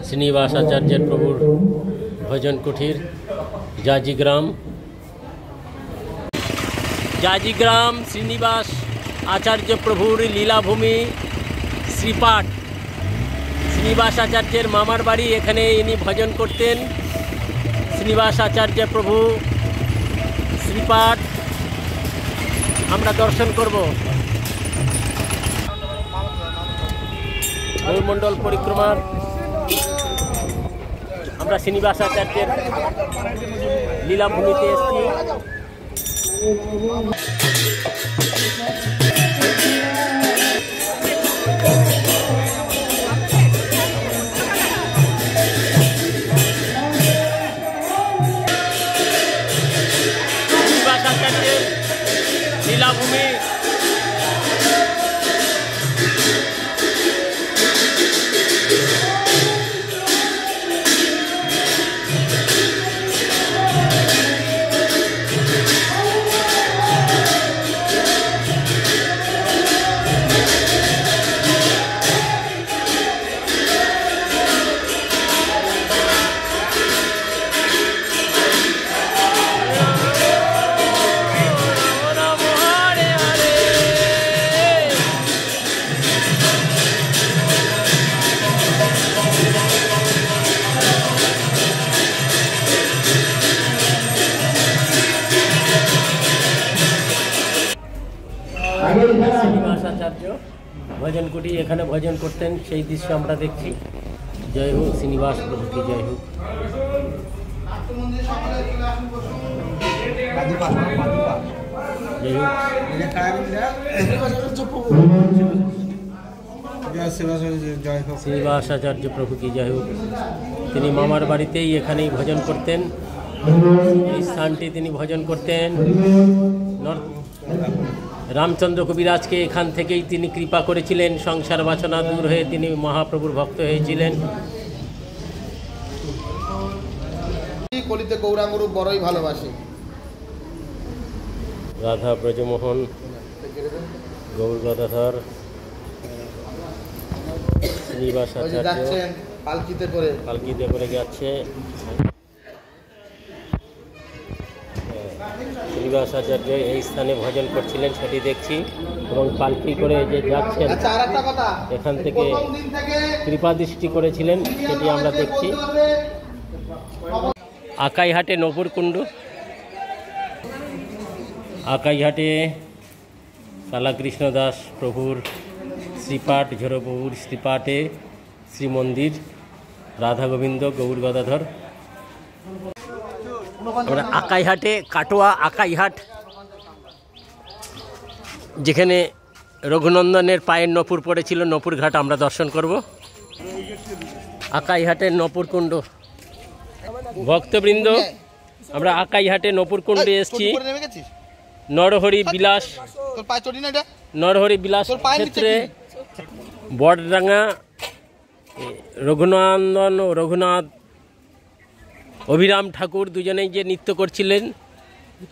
শ্রীনিবাস আচার্যের প্রভুর ভজন কুঠির জাজিগ্রাম শ্রীনিবাস আচার্য প্রভুর লীলাভূমি শ্রীপাঠ। শ্রীনিবাস আচার্যের মামার বাড়ি, এখানে ইনি ভজন করতেন। শ্রীনিবাস আচার্য প্রভু শ্রীপাঠ আমরা দর্শন করব। গৌরমণ্ডল পরিক্রমার আমরা শ্রীনিবাস আচার্যের লীলাভূমিতে এসেছি। শ্রীনিবাস আচার্যের লীলাভূমি শ্রীনিবাস আচার্য ভজন কুটি, এখানে ভজন করতেন, সেই দৃশ্য আমরা দেখছি। জয় হোক শ্রীনিবাস প্রভু কি জয় হোক। শ্রীনিবাস আচার্য প্রভু কি জয় হোক। তিনি মামার বাড়িতেই এখানেই ভজন করতেন, এই স্থানটি তিনি ভজন করতেন। রামচন্দ্র কবিরাজকে এখান থেকেই তিনি কৃপা করেছিলেন, সংসার বাসনা দূর হয়ে তিনি মহাপ্রভুর ভক্ত হয়েছিলেন। কলিতে গৌরাঙ্গরূপ বড়ই ভালোবাসি। রাধা ব্রজমোহন গৌর গদাধর শ্রীনিবাস আচার্য পালকিতে করে যাচ্ছে। শ্রীনিবাস আচার্য এই স্থানে ভজন করছিলেন সেটি দেখছি, এবং পালকি করে যে যাচ্ছেন এখান থেকে কৃপা দৃষ্টি করেছিলেন সেটি আমরা দেখছি। আকাইহাটে নপুরকুণ্ড, আকাইহাটে কালাকৃষ্ণ দাস প্রভুর শ্রীপাঠ, ঝোরপ্রভুর শ্রীপাঠে শ্রীমন্দির রাধা গোবিন্দ গৌর গদাধর। আমরা আকাইহাটে কাটোয়া আকাইহাট, যেখানে রঘুনন্দনের পায়ের নপুর পড়েছিল, নপুর ঘাট আমরা দর্শন করব। আকাইহাটের নপুরকুণ্ড ভক্তবৃন্দ, আমরা আকাইহাটে নপুরকুণ্ডে এসেছি। নরহরি বিলাস ক্ষেত্রে বড়ডাঙ্গা রঘুনন্দন ও রঘুনাথ অভিরাম ঠাকুর দুজনেই যে নৃত্য করছিলেন,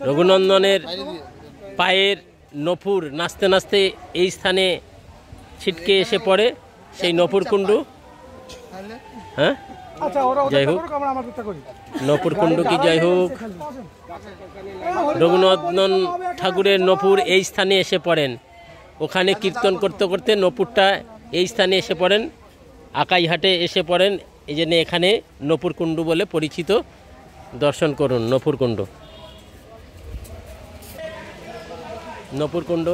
রঘুনন্দনের পায়ের নপুর নাচতে নাচতে এই স্থানে ছিটকে এসে পড়ে, সেই নপুরকুণ্ড। হ্যাঁ, জয় হোক নপুরকুণ্ড কি জয় হোক। রঘুনন্দন ঠাকুরের নপুর এই স্থানে এসে পড়েন, ওখানে কীর্তন করতে করতে নপুরটা এই স্থানে এসে পড়েন, আকাইহাটে এসে পড়েন, এই জন্য এখানে নপুরকুণ্ড বলে পরিচিত। দর্শন করুন নপুরকুণ্ড। নপুরকুণ্ড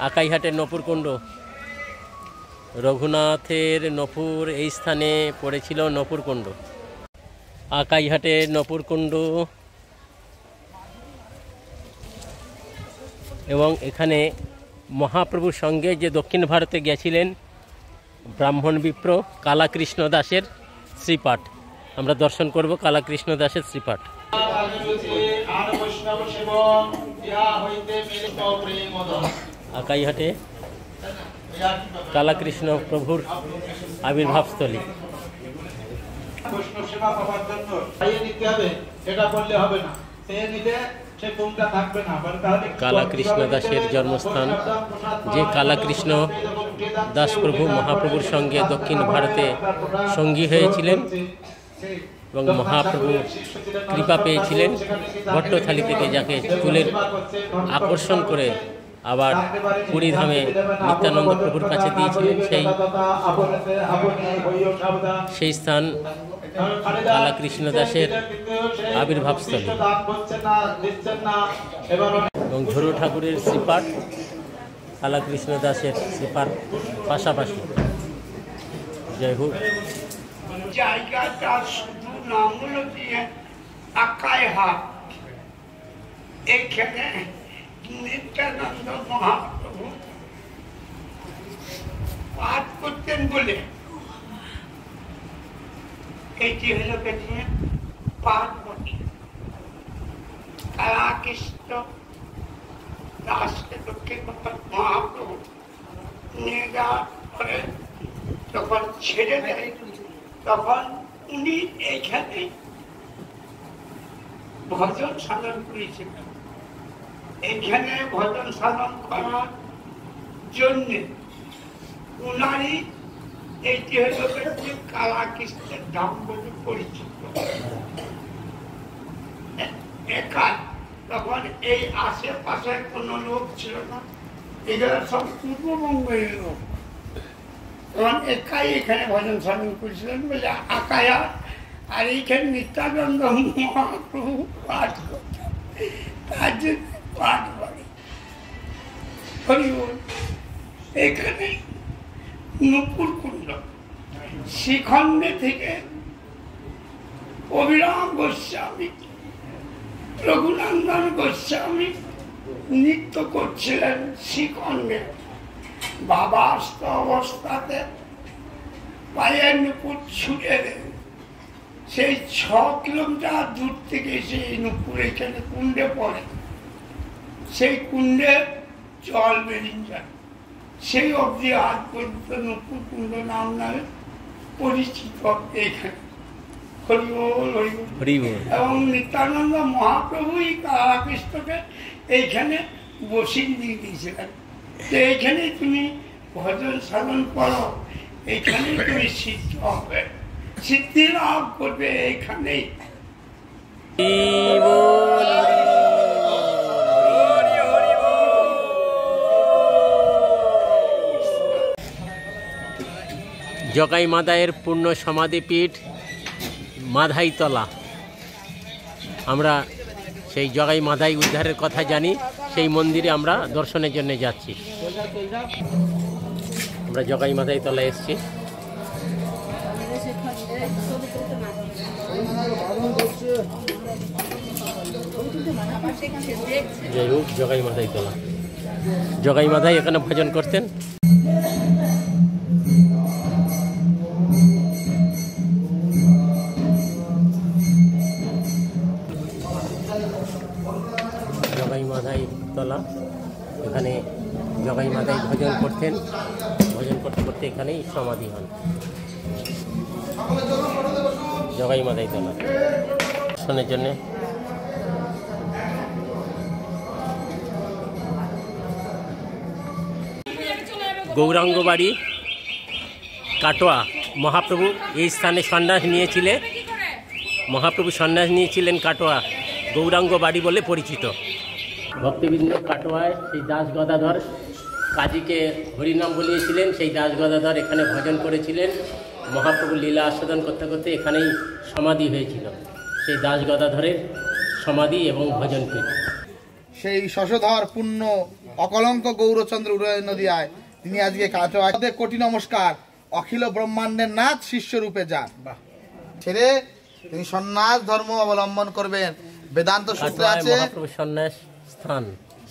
আকাইহাটের নপুরকুণ্ড, রঘুনাথের নপুর এই স্থানে পড়েছিল নপুরকুণ্ড। আকাইহাটের নপুরকুণ্ড, এবং এখানে মহাপ্রভুর সঙ্গে যে দক্ষিণ ভারতে গেছিলেন ব্রাহ্মণ বিপ্র কালাকৃষ্ণ দাসের শ্রীপাঠ আমরা দর্শন করব। কালাকৃষ্ণ দাসের শ্রীপাঠ। আকাইহাটে কালাকৃষ্ণ প্রভুর আবির্ভাবস্থলী। কালাকৃষ্ণ দাসের জন্মস্থান, যে কালাকৃষ্ণ দাসপ্রভু মহাপ্রভুর সঙ্গে দক্ষিণ ভারতে সঙ্গী হয়েছিলেন এবং মহাপ্রভু কৃপা পেয়েছিলেন ভট্টথালি থেকে, যাকে চুলের আকর্ষণ করে আবার পুরীধামে নিত্যানন্দ প্রভুর কাছে দিয়েছিলেন। সেই স্থান কালা কৃষ্ণ দাসের আবির্ভাবস্থলী এবং ঝরু ঠাকুরের শ্রীপাঠ কালা কৃষ্ণ দাসের শ্রীপাঠ পাশাপাশি। জয় হোক। জায়গাটা শুধু নাম হলো দিয়ে আকায় হাট। এইখানে নিত্যানন্দ মহাপ্রভু পাঠ করতেন বলে এটি হল পাঠ বটে। রাধাকৃষ্ণ দাসকে দক্ষিণ মহাপ্রভু নিয়ে যাওয়ার পরে যখন ছেড়ে দেয়, তখন উনি এইখানে ভজন সাধন করেছিলেন। এইখানে ভজন সাধন করার জন্য উনারই এইটি হল কালা কৃষ্ণের ধাম বলে পরিচিত। একা তখন এই আশেপাশে কোনো লোক ছিল না, এগুলো সব পূর্ববঙ্গের লোক। তখন একাই এখানে ভজন সাধন করেছিলেন বলে আকায়া। আর এইখানে নিত্যানন্দ মহাপ্রভু পাঠ করতেন, তার জন্য পাঠ করে। এখানে নূপুর কুণ্ড শ্রীখণ্ডে থেকে অভিরাম গোস্বামী, রঘুনন্দন গোস্বামী নৃত্য করছিলেন শ্রীখণ্ডে। বাবাস্ত অবস্থাতে পায়ের নূপুর ছুঁড়ে দেন। সেই 6 কিলোমিটার দূর থেকে সেই নূপুর এখানে কুণ্ডে পড়ে। সেই কুণ্ডে জল বেরিয়ে যায়। সেই অবধি আজ পর্যন্ত নূপুর কুণ্ড নাম নামে পরিচিত এইখানে। হরিবোল হরিবোল। এবং নিত্যানন্দ মহাপ্রভুই রাধাকৃষ্ণকে এইখানে বসিয়ে দিয়ে দিয়েছিলেন যে এইখানে তুমি ভজন সাধন করো, এইখানে তুমি সিদ্ধ হবে, সিদ্ধি লাভ করবে এইখানেই। জগাই মাদায়ের পূর্ণ সমাধিপীঠ মাধাইতলা। আমরা সেই জগাই মাদাই উদ্ধারের কথা জানি, সেই মন্দিরে আমরা দর্শনের জন্য যাচ্ছি। আমরা জগাই মাদাইতলা এসেছি। যাই হোক, জগাই মাদাইতলা। জগাই মাদাই এখানে ভজন করতেন। জগাই মাদাই তলা, এখানে জগাই মাদাই ভজন করতেন। ভজন করতে করতে এখানেই সমাধি হন। জগাই মাদাই তলা দর্শনের জন্যে। গৌরাঙ্গ বাড়ি কাটোয়া। মহাপ্রভু এই স্থানে সন্ন্যাস নিয়েছিলেন। মহাপ্রভু সন্ন্যাস নিয়েছিলেন কাটোয়া, গৌরাঙ্গ বাড়ি বলে পরিচিত। ভক্তবৃন্দ কাটোয়ায় সেই দাস গদাধর কাজীকে হরিনাম বলিয়েছিলেন। সেই দাস গদাধর এখানে ভজন করেছিলেন। মহাপ্রভু লীলা আস্বাদন করতে করতে এখানেই সমাধি হয়েছিল। সেই দাস গদাধরের সমাধি এবং ভজনপীঠ। সেই শশধর পূর্ণ অকলঙ্ক গৌরচন্দ্র উদয় নদিয়ায় তিনি আজকে কাটোয়া। কোটি নমস্কার। অখিল ব্রহ্মাণ্ডের নাথ শিষ্য রূপে যান। ছেড়ে তিনি সন্ন্যাস ধর্ম অবলম্বন করবেন। বেদান্ত সূত্রে আছে মহাপ্রভুর সন্ন্যাস স্থান।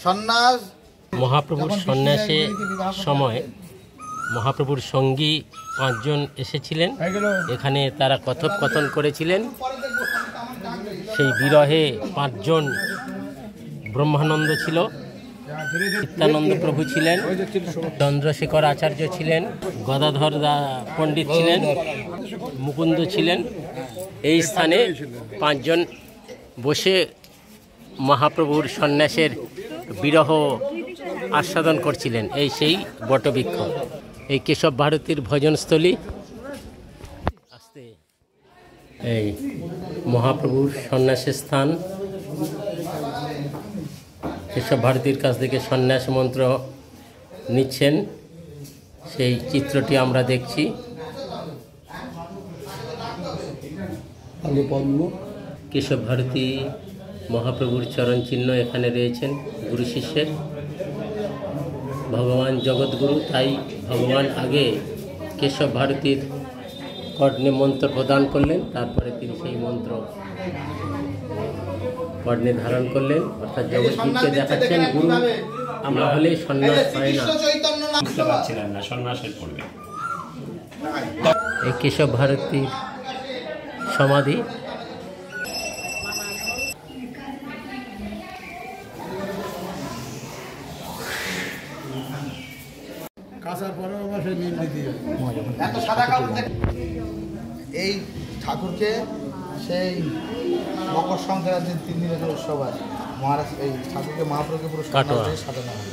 সন্ন্যাস মহাপ্রভুর সন্ন্যাসে সময় মহাপ্রভুর সঙ্গী 5 জন এসেছিলেন। এখানে তারা কথোপকথন করেছিলেন। সেই বিরহে 5 জন ব্রহ্মানন্দ ছিল, নিত্যানন্দ প্রভু ছিলেন, চন্দ্রশেখর আচার্য ছিলেন, গদাধর পণ্ডিত ছিলেন, মুকুন্দ ছিলেন। এই স্থানে 5 জন বসে মহাপ্রভুর সন্ন্যাসের বিরহ আস্বাদন করছিলেন। এই সেই বটবৃক্ষ। এই কেশব ভারতীর ভজনস্থলী। আসতে এই মহাপ্রভুর সন্ন্যাসের স্থান। কেশব ভারতীর কাছ থেকে সন্ন্যাস মন্ত্র নিচ্ছেন, সেই চিত্রটি আমরা দেখছি। কেশব ভারতী মহাপ্রভুর চরণ চিহ্ন এখানে রয়েছেন গুরু শিষ্যের। ভগবান জগৎগুরু, তাই ভগবান আগে কেশব ভারতীর কর্ণে মন্ত্র প্রদান করলেন, তারপরে তিনি সেই মন্ত্র কর্ণে ধারণ করলেন, অর্থাৎ জগৎগুরুকে দেখাচ্ছেন গুরু আমরা হলে সন্ন্যাস পাই না। বুঝতে পারছিলেন না সন্ন্যাসের পূর্বে। এই কেশব ভারতীর সমাধি। এত সাদা কাপড় এই ঠাকুরকে সেই মকর সংক্রান্তির 3 দিনের যে উৎসব আছে, মহারাজ এই ঠাকুরকে মহাপ্রভুকে পুরো কাটোয়া। সাজানো হয়।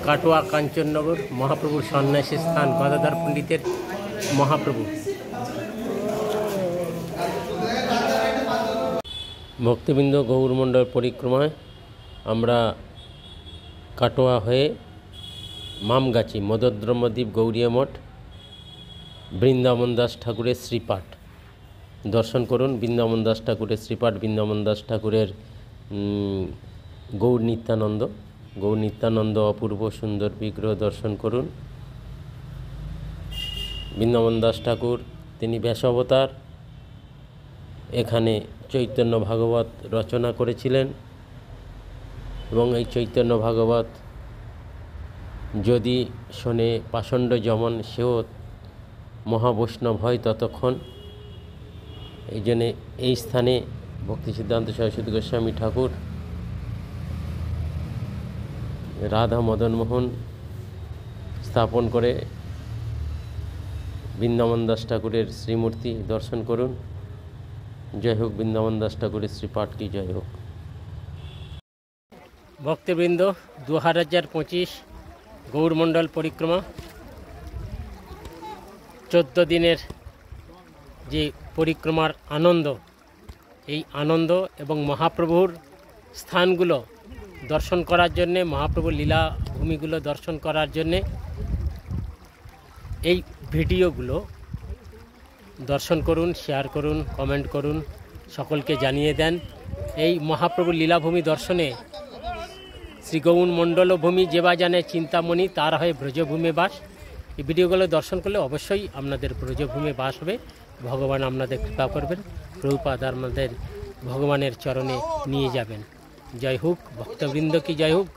কাটোয়া কাঞ্চননগর মহাপ্রভুর সন্ন্যাসী স্থান, গদাধর পণ্ডিতের মহাপ্রভু। ভক্তবৃন্দ, গৌরমণ্ডল পরিক্রমায় আমরা কাটোয়া হয়ে মামগাছি মদদ্রম্যদ্বীপ গৌরীয় মঠ, বৃন্দাবন দাস ঠাকুরের শ্রীপাঠ দর্শন করুন। বৃন্দাবন দাস ঠাকুরের শ্রীপাঠ, বৃন্দাবন দাস ঠাকুরের গৌর নিত্যানন্দ অপূর্ব সুন্দর বিগ্রহ দর্শন করুন। বৃন্দাবন দাস ঠাকুর তিনি ব্যাস অবতার, এখানে চৈতন্য ভাগবত রচনা করেছিলেন এবং এই চৈতন্য ভাগবত যদি শোনে পাষণ্ড যমন, সেও মহাবৈষ্ণব হয় ততক্ষণ। এই জন্যে এই স্থানে ভক্তি সিদ্ধান্ত সরস্বতী গোস্বামী ঠাকুর রাধা মদনমোহন স্থাপন করে বৃন্দাবন দাস ঠাকুরের শ্রীমূর্তি দর্শন করুন। জয় হোক বৃন্দাবন দাস ঠাকুরের শ্রীপাঠ কি জয় হোক। ভক্তবৃন্দ, 2025 গৌরমণ্ডল পরিক্রমা 14 দিনের যে পরিক্রমার আনন্দ, এই আনন্দ এবং মহাপ্রভুর স্থানগুলো দর্শন করার জন্যে, মহাপ্রভুর লীলাভূমিগুলো দর্শন করার জন্যে এই ভিডিওগুলো দর্শন করুন, শেয়ার করুন, কমেন্ট করুন, সকলকে জানিয়ে দেন। এই মহাপ্রভুর লীলাভূমি দর্শনে শ্রী গৌর মণ্ডল ভূমি যেবা জানে চিন্তামণি, তার হয় ব্রজভূমে বাস। এই ভিডিওগুলো দর্শন করলে অবশ্যই আপনাদের ব্রজভূমে বাস হবে, ভগবান আপনাদের কৃপা করবেন, প্রভুপাদ আমাদের ভগবানের চরণে নিয়ে যাবেন। জয় হোক ভক্তবৃন্দ কি জয় হোক।